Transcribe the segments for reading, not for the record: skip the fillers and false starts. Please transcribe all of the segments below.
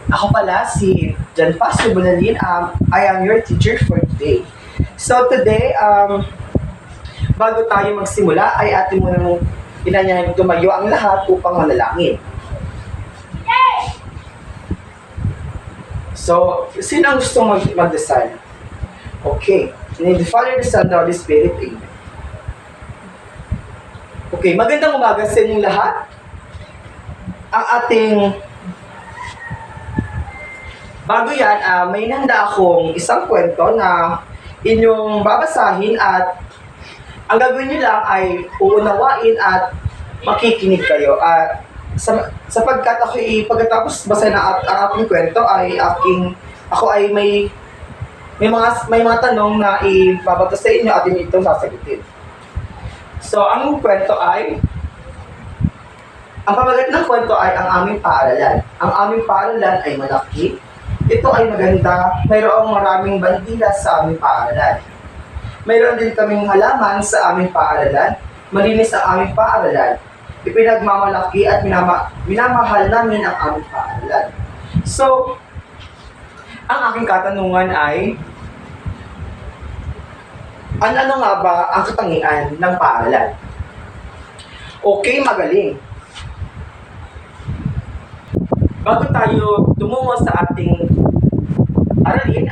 Ako pala si John Pastor Bunalin. I am your teacher for today. So today, bago tayo magsimula, ay atin munang inanyahin tumayo ang lahat upang manalangin. So, sino ang gusto magdasal? Okay. In the Father, the Son, the Holy Spirit, Amen. Okay, magandang umaga sa inyong lahat. Ang ating bago yan, may nanda akong isang kwento na inyong babasahin at ang gagawin nyo lang ay uunawain at makikinig kayo. At sapagkat ako pagkatapos basahin ang ating kwento ay ako ay may mga tanong na ibabato sa inyo at inyo itong sasagutin. So, ang pamagat ng kwento ay ang aming paaralan. Ang aming paaralan ay malaki. Ito ay maganda. Mayroong maraming bandila sa aming paaralan. Mayroon din kaming halaman sa aming paaralan. Malinis ang aming paaralan. Ipinagmamalaki at minamahal namin ang aming paaralan. So, ang aking katanungan ay, ano nga ba ang katangian ng paaralan? Okay, magaling. Bago tayo tumungo sa ating aralin,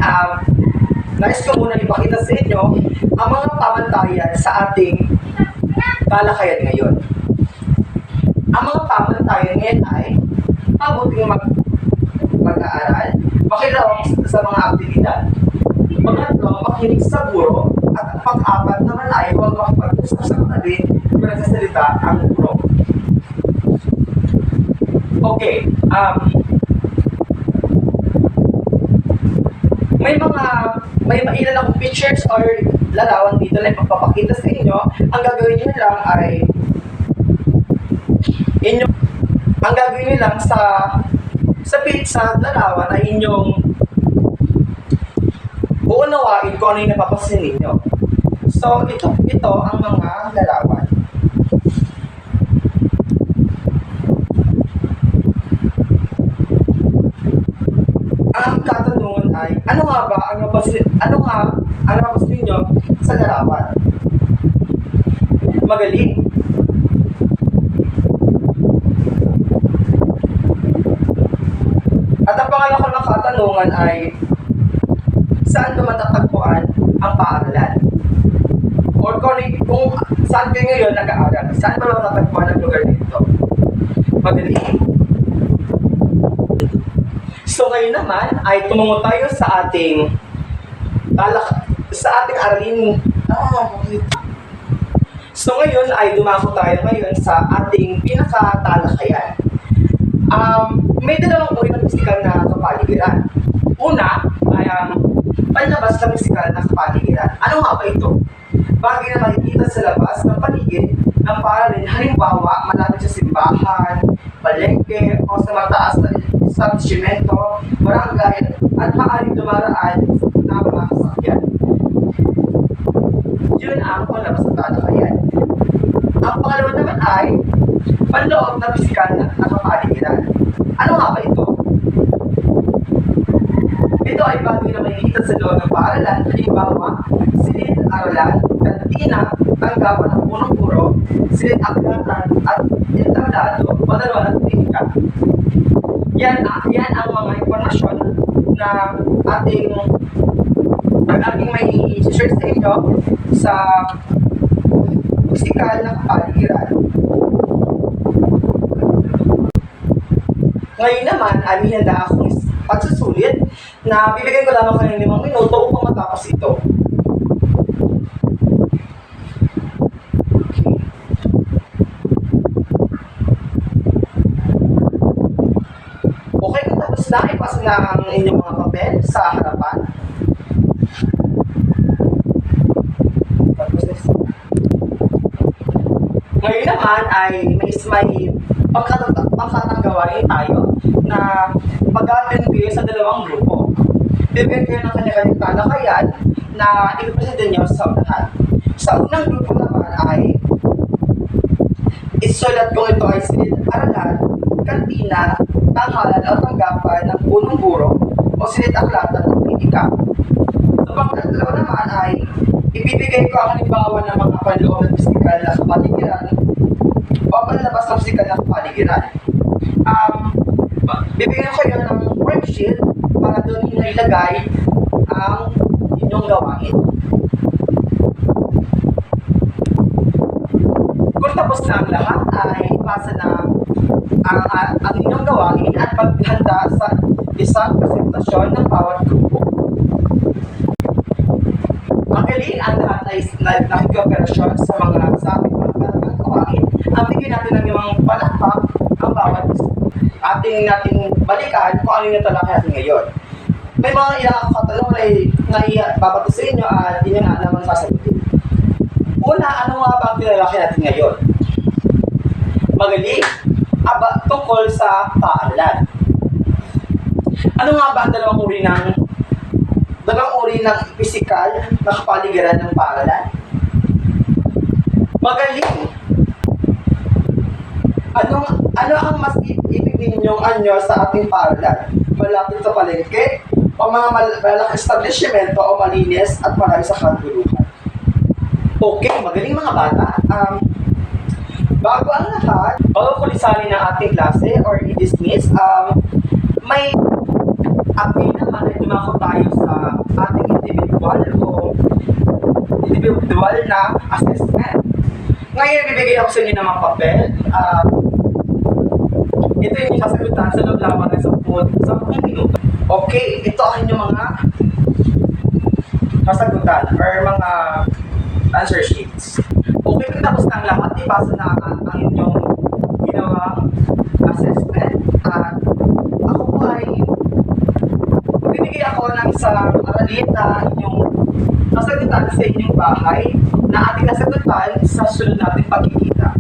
nais ko muna ipakita sa inyo ang mga pamantayan sa ating talakayan ngayon. Ang mga pamantayan ngayon ay mabuting mag-aaral, makilahok sa mga aktibidad, pangatlo, makinig sa guro, at ang pang-apat naman ay huwag makipag-usap sa katabi kung nagsasalita ang guro. Okay, may ilan akong pictures or larawan dito na ipapakita sa inyo. Ang gagawin nyo lang ay sa larawan ay inyong uunawain kung ano yung napapasin ninyo. So, ito ang mga larawan. Ang katanungan ay, ano nga napapasin ninyo sa larawan? Magaling. At ang pangalawa ng katanungan ay, saan ba matatagpuan ang paaralan? Or kung saan kayo ngayon nag-aaral, saan ba matatagpuan ang lugar nito? Magaling. So ngayon naman ay tumungo tayo sa ating aralin. So ngayon ay dumako tayo ngayon sa ating pinakatalakayan. May dalawang uri ng pisikal na kapaligiran. Una ay panlabas ng pisikal na kapaligiran. Ano nga ba ito? Bagay na makikita sa labas ng paligid ng paaralan, halimbawa malapit sa simbahan, palengke, o sa mataas na establishmento, barangay, at maaaring dumaraan na mga sasakyan. Yun ang panlabas ng talakayan. Ang pangalawa naman ay panloob na pisikal na kapaligiran. Ano nga ba ito? Ito ay bagay na makikita sa loob ng paaralan, halimbawa, silid-aralan, kantina, tanggapan ng punong-puro, silid-akyatan, at entablado, padalwa at klinika. Yan ang mga impormasyon na ating may i-share sa inyo sa pisikal na kapaligiran. Ngayon naman, may handa akong pagsusulit na bibigyan ko lamang kayo ng 5 minuto upang matapos ito. Okay, kung tapos na, ipasa na ang inyong mga papel sa harapan. Ngayon naman ay may pagkatanggawain tayo na mag-attend kayo sa dalawang grupo. Bibigyan kayo ng kanya-kanyang talakayan na ipipresenta nyo sa unahan. Sa unang grupo naman ay isulat kung ito ay silid-aralan kantina, tanghalan o tanggapan ng punong guro o sinit-aklatan ng politika. Sa pangkatlo naman ay ibibigay ko ang halimbawa ng mga panloob ng pisikal na kapaligiran o panlabas ng pisikal na kapaligiran. Bibigyan ko kayo ng worksheet para doon ilagay ang inyong gawain. Kung tapos na ang lahat ay ipasa na ang inyong gawain at paghanda sa isang presentasyon ng bawat grupo. Magaling ang lahat ay nakikooperasyon sa ating mga gawain. Ang bigyan natin ng mga palakpak ang bawat nating balikan kung ano yung natalakay natin ngayon. May mga katanong na ibabato sa inyo at yun nga naman sasagutin. Una, ano nga ba ang tinalakay natin ngayon? Magaling, tungkol sa paaralan. Ano nga ba ang dalawang uri ng pisikal na kapaligiran ng paaralan? Magaling. Ano ang mas ibig ninyong anyo sa ating paaralan? Malapit sa palengke o mga malaking establishmento o malinis at marami sa kaguluhan? Okay, magaling mga bata. Bago ang lahat, bago kulisanin ng ating klase or i-dismiss, may appeal naman ay dumako tayo sa ating individual na assessment. Ngayon, bibigay ako sa inyo ng mga papel. Ito yung sasagutan sa loob lamang ng 10 minuto. Okay, ito ang inyong mga sasagutan or mga answer sheets. Okay, kung tapos na ang lahat, ipasa na ang inyong ginawang assessment. At ako po ay bibigay ako ng isang aralin na inyong sasagutan sa inyong bahay na ating nasagutan sa sunod nating pagkikita.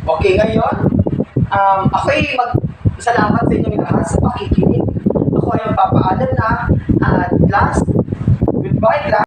Okay, ngayon, ako ay salamat sa inyong lahat sa pakikinig. Ako ay magpapaalam na at last, goodbye class.